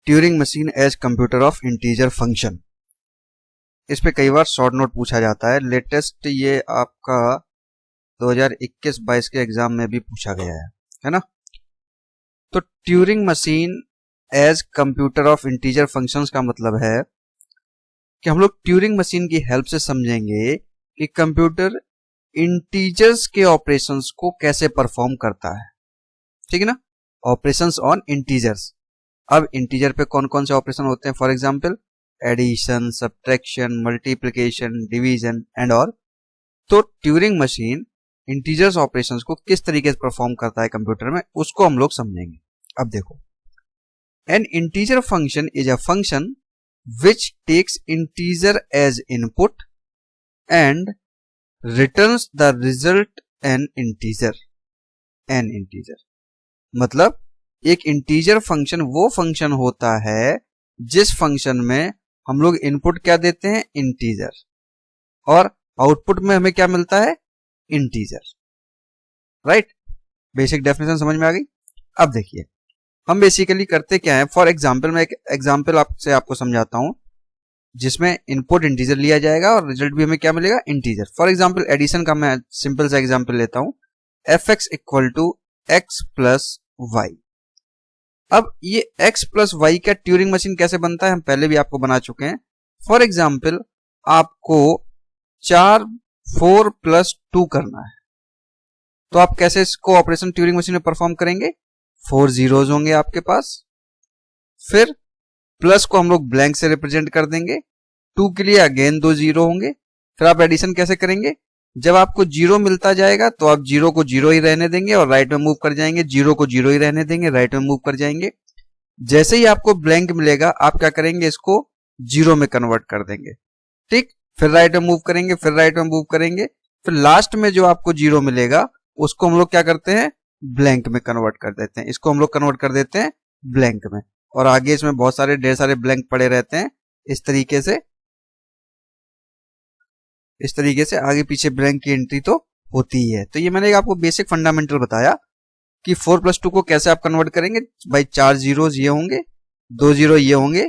Turing machine as computer of integer function. इस पे कई बार शॉर्ट नोट पूछा जाता है। लेटेस्ट ये आपका 2021-22 के एग्जाम में भी पूछा गया है ना। तो Turing machine as computer of integer functions का मतलब है कि हम लोग ट्यूरिंग मशीन की हेल्प से समझेंगे कि कंप्यूटर इंटीजर्स के ऑपरेशंस को कैसे परफॉर्म करता है। ठीक है ना, ऑपरेशंस ऑन इंटीजर्स। अब इंटीजर पे कौन कौन से ऑपरेशन होते हैं? For example addition, subtraction, multiplication, division and all. तो ट्यूरिंग मशीन इंटीजर्स ऑपरेशंस को किस तरीके से परफॉर्म करता है कंप्यूटर में, उसको हम लोग समझेंगे। अब देखो, N integer function is a function which takes integer as input and returns the result an integer। मतलब एक इंटीजर फंक्शन वो फंक्शन होता है जिस फंक्शन में हम लोग इनपुट क्या देते हैं? इंटीजर, और आउटपुट में हमें क्या मिलता है? इंटीजर। राइट, बेसिक डेफिनेशन समझ में आ गई। अब देखिए हम बेसिकली करते क्या है। फॉर एग्जाम्पल मैं एक एग्जाम्पल आपको समझाता हूं जिसमें इनपुट इंटीजर लिया जाएगा और रिजल्ट भी हमें क्या मिलेगा? इंटीजर। फॉर एग्जाम्पल एडिशन का मैं सिंपल सा एग्जाम्पल लेता हूं, fx equal to x plus y. अब ये x प्लस वाई का ट्यूरिंग मशीन कैसे बनता है हम पहले भी आपको बना चुके हैं। फॉर एग्जाम्पल आपको 4 प्लस 2 करना है, तो आप कैसे इसको ऑपरेशन ट्यूरिंग मशीन में परफॉर्म करेंगे? 4 जीरोज होंगे आपके पास, फिर प्लस को हम लोग ब्लैंक से रिप्रेजेंट कर देंगे, 2 के लिए अगेन 2 जीरो होंगे। फिर आप एडिशन कैसे करेंगे? जब आपको जीरो मिलता जाएगा तो आप जीरो को जीरो ही रहने देंगे और राइट में मूव कर जाएंगे, जीरो को जीरो ही रहने देंगे, राइट में मूव कर जाएंगे। जैसे ही आपको ब्लैंक मिलेगा आप क्या करेंगे? इसको जीरो में कन्वर्ट कर देंगे। ठीक, फिर राइट में मूव करेंगे, फिर राइट में मूव करेंगे, फिर लास्ट में जो आपको जीरो मिलेगा उसको हम लोग क्या करते हैं? ब्लैंक में कन्वर्ट कर देते हैं। इसको हम लोग कन्वर्ट कर देते हैं ब्लैंक में, और आगे इसमें बहुत सारे ढेर सारे ब्लैंक पड़े रहते हैं। इस तरीके से आगे पीछे ब्लैंक की एंट्री तो होती ही है। तो ये मैंने आपको बेसिक फंडामेंटल बताया कि 4 प्लस 2 को कैसे आप कन्वर्ट करेंगे। भाई 4 जीरोज ये होंगे, 2 जीरो ये होंगे,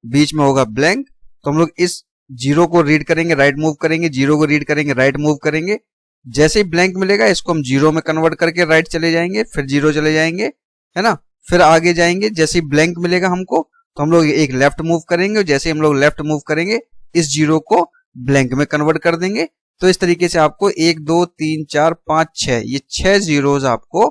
बीच में होगा ब्लैंक। तो हम लोग इस जीरो को रीड करेंगे, राइट मूव करेंगे, जीरो को रीड करेंगे, राइट मूव करेंगे। जैसे ही ब्लैंक मिलेगा इसको हम जीरो में कन्वर्ट करके राइट चले जाएंगे, फिर जीरो चले जाएंगे, है ना। फिर आगे जाएंगे, जैसे ही ब्लैंक मिलेगा हमको तो हम लोग एक लेफ्ट मूव करेंगे, और जैसे ही हम लोग लेफ्ट मूव करेंगे इस जीरो को ब्लैंक में कन्वर्ट कर देंगे। तो इस तरीके से आपको 1 2 3 4 5 6 ये 6 जीरोज आपको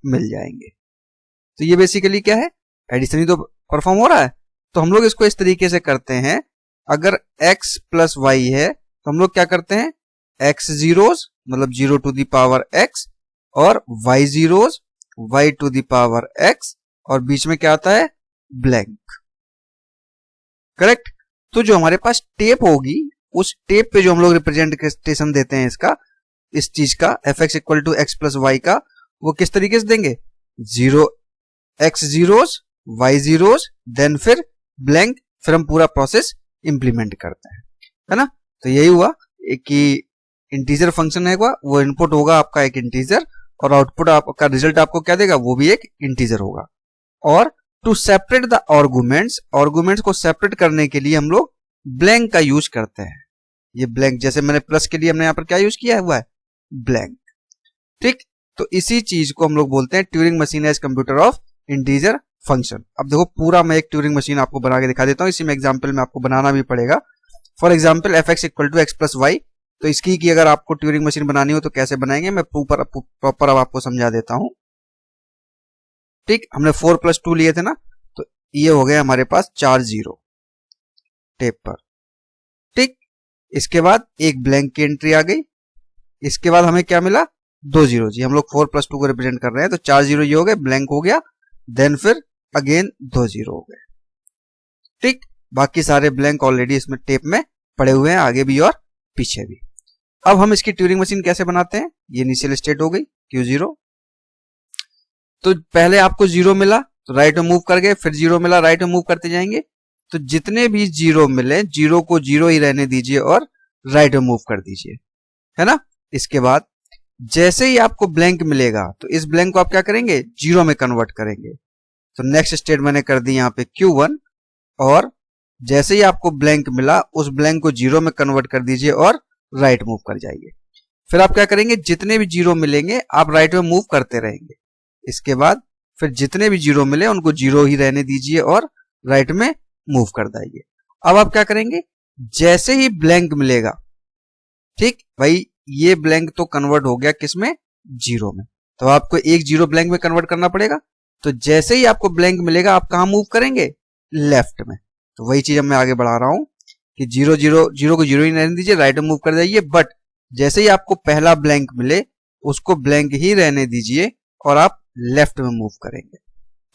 मिल जाएंगे। तो ये बेसिकली क्या है? एडिशन ही तो परफॉर्म हो रहा है। तो हम लोग इसको इस तरीके से करते हैं, अगर x प्लस वाई है तो हम लोग क्या करते हैं? x जीरोज मतलब 0 टू द पावर x, और y zeros y to the power x, और बीच में क्या आता है? ब्लैंक। करेक्ट। तो जो हमारे पास टेप होगी उस टेप पे जो हम लोग रिप्रेजेंटेशन देते हैं इसका, इस चीज का fx equal to x plus y का, वो किस तरीके से देंगे? 0 x zeros y zeros then फिर ब्लैंक, फिर हम पूरा प्रोसेस इंप्लीमेंट करते हैं, है ना। तो यही हुआ कि इंटीजर फंक्शन है वो इनपुट होगा आपका एक इंटीजर, और आउटपुट आपका रिजल्ट आपको क्या देगा? वो भी एक इंटीजर होगा। और टू सेपरेट द आर्गुमेंट्स को सेपरेट करने के लिए हम लोग ब्लैंक का यूज करते हैं। ये ब्लैंक, जैसे मैंने प्लस के लिए हमने यहां पर क्या यूज किया हुआ है? ब्लैंक। ठीक, तो इसी चीज को हम लोग बोलते हैं Turing machine as computer of integer function. अब देखो पूरा मैं एक ट्यूरिंग मशीन आपको बना के दिखा देता हूं। इसी में एग्जाम्पल में आपको बनाना भी पड़ेगा। For example fx equal to x plus y. तो इसकी की अगर आपको ट्यूरिंग मशीन बनानी हो तो कैसे बनाएंगे मैं प्रॉपर अब आपको समझा देता हूं। ठीक, हमने 4 प्लस 2 लिए थे ना, तो ये हो गया हमारे पास 4 जीरो टेप पर। ठीक, इसके बाद एक ब्लैंक की एंट्री आ गई, इसके बाद हमें क्या मिला? 2 जीरो। जी हम लोग 4 प्लस 2 को रिप्रेजेंट कर रहे हैं, तो 4 जीरो ये हो गए, ब्लैंक हो गया, देन फिर अगेन 2 जीरो हो गए। ठीक, बाकी सारे ब्लैंक ऑलरेडी इसमें टेप में पड़े हुए हैं, आगे भी और पीछे भी। अब हम इसकी ट्यूरिंग मशीन कैसे बनाते हैं? ये इनिशियल स्टेट हो गई Q0। तो पहले आपको जीरो मिला तो राइट में मूव कर गए, फिर जीरो मिला, राइट में मूव करते जाएंगे। तो जितने भी जीरो मिले जीरो को जीरो ही रहने दीजिए और राइट में मूव कर दीजिए, है ना। इसके बाद जैसे ही आपको ब्लैंक मिलेगा तो इस ब्लैंक को आप क्या करेंगे? जीरो में कन्वर्ट करेंगे। तो नेक्स्ट स्टेट मैंने कर दी यहाँ पे Q1, और जैसे ही आपको ब्लैंक मिला उस ब्लैंक को जीरो में कन्वर्ट कर दीजिए और राइट मूव कर जाइए। फिर आप क्या करेंगे, जितने भी जीरो मिलेंगे आप राइट में मूव करते रहेंगे। इसके बाद फिर जितने भी जीरो मिले उनको जीरो ही रहने दीजिए और राइट में मूव कर जाइए। अब आप क्या करेंगे, जैसे ही ब्लैंक मिलेगा, ठीक भाई ये ब्लैंक तो कन्वर्ट हो गया किसमें, जीरो में, तो आपको एक जीरो ब्लैंक में कन्वर्ट करना पड़ेगा। तो जैसे ही आपको ब्लैंक मिलेगा आप कहां मूव करेंगे, लेफ्ट में। तो वही चीज मैं आगे बढ़ा रहा हूं कि जीरो जीरो जीरो को जीरो ही रहने दीजिए, राइट में मूव कर जाइए, बट जैसे ही आपको पहला ब्लैंक मिले उसको ब्लैंक ही रहने दीजिए और आप लेफ्ट में मूव करेंगे,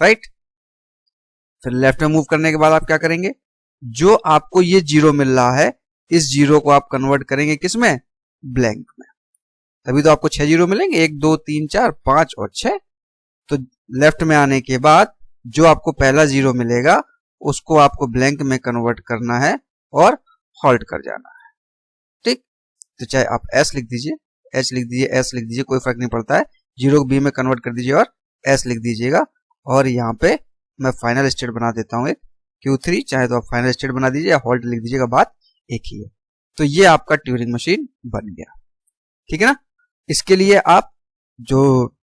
राइट। फिर लेफ्ट में मूव करने के बाद आप क्या करेंगे, जो आपको ये जीरो मिल रहा है इस जीरो को आप कन्वर्ट करेंगे किसमें, ब्लैंक में। तभी तो आपको 6 जीरो मिलेंगे, 1 2 3 4 5 और 6। तो लेफ्ट में आने के बाद जो आपको पहला जीरो मिलेगा उसको आपको ब्लैंक में कन्वर्ट करना है और हॉल्ट कर जाना है, ठीक। तो चाहे आप एस लिख दीजिए, एच लिख दीजिए, एस लिख दीजिए, कोई फर्क नहीं पड़ता है। जीरो को बी में कन्वर्ट कर दीजिए और एस लिख दीजिएगा। और यहाँ पे मैं फाइनल स्टेट बना देता हूँ एक Q3, चाहे तो आप फाइनल स्टेट बना दीजिए या हॉल्ट लिख दीजिएगा, बात एक ही है। तो ये आपका ट्यूरिंग मशीन बन गया, ठीक है ना। इसके लिए आप जो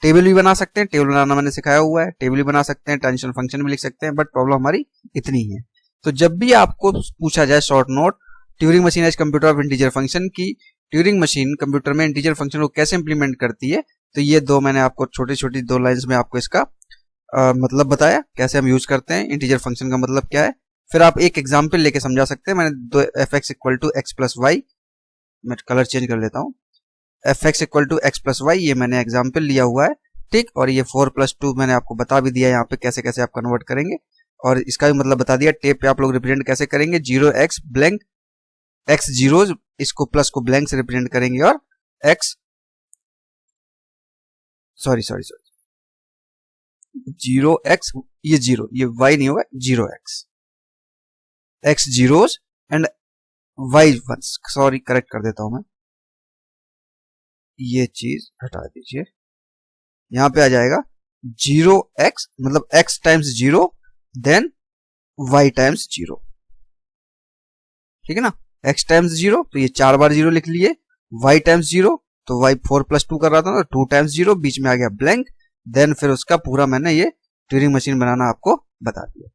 टेबल भी बना सकते हैं, टेबल बनाना मैंने सिखाया हुआ है, टेबल भी बना सकते हैं, ट्रांजिशन फंक्शन भी लिख सकते हैं, बट प्रॉब्लम हमारी इतनी ही है। तो जब भी आपको पूछा जाए short note Turing machine as computer of integer function की, ट्यूरिंग मशीन कंप्यूटर में इंटीजर फंक्शन को कैसे इंप्लीमेंट करती है, तो ये दो मैंने आपको छोटी छोटी 2 लाइंस में आपको इसका मतलब बताया, कैसे हम यूज करते हैं, इंटीजर फंक्शन का मतलब क्या है। फिर आप एक एग्जाम्पल लेके समझा सकते हैं। मैंने fx equal to x plus y, मैं कलर चेंज कर लेता हूँ, fx equal to x plus y, ये मैंने एग्जाम्पल लिया हुआ है, ठीक। और ये 4+2 मैंने आपको बता भी दिया यहाँ पे कैसे कैसे आप कन्वर्ट करेंगे, और इसका भी मतलब बता दिया टेप पे आप लोग रिप्रेजेंट कैसे करेंगे। 0x ब्लैंक, x जीरोज, इसको प्लस को ब्लैंक से रिप्रेजेंट करेंगे, और x सॉरी 0x, ये जीरो, ये y नहीं होगा, 0x, x zeros and y ones, sorry correct कर देता हूं मैं, ये चीज हटा दीजिए। यहां पे आ जाएगा 0x मतलब x times 0 then y times 0, ठीक है ना। x टाइम्स 0 तो ये 4 बार 0 लिख लिए, y टाइम्स 0 तो y 4+2 कर रहा था ना, 2 टाइम्स 0, बीच में आ गया ब्लैंक, देन फिर उसका पूरा मैंने ये ट्यूरिंग मशीन बनाना आपको बता दिया।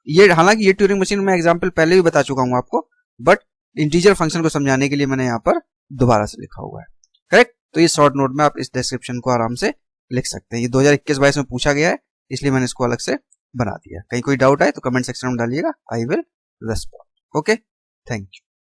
ये हालांकि ये ट्यूरिंग मशीन मैं एग्जांपल पहले भी बता चुका हूं आपको, बट इंटीजर फंक्शन को समझाने के लिए मैंने यहाँ पर दोबारा से लिखा हुआ है, करेक्ट। तो ये शॉर्ट नोट में आप इस डिस्क्रिप्शन को आराम से लिख सकते हैं। ये 2021-22 में पूछा गया है, इसलिए मैंने इसको अलग से बना दिया। कहीं कोई डाउट आए तो कमेंट सेक्शन में डालिएगा, I will respond. Okay, thank you.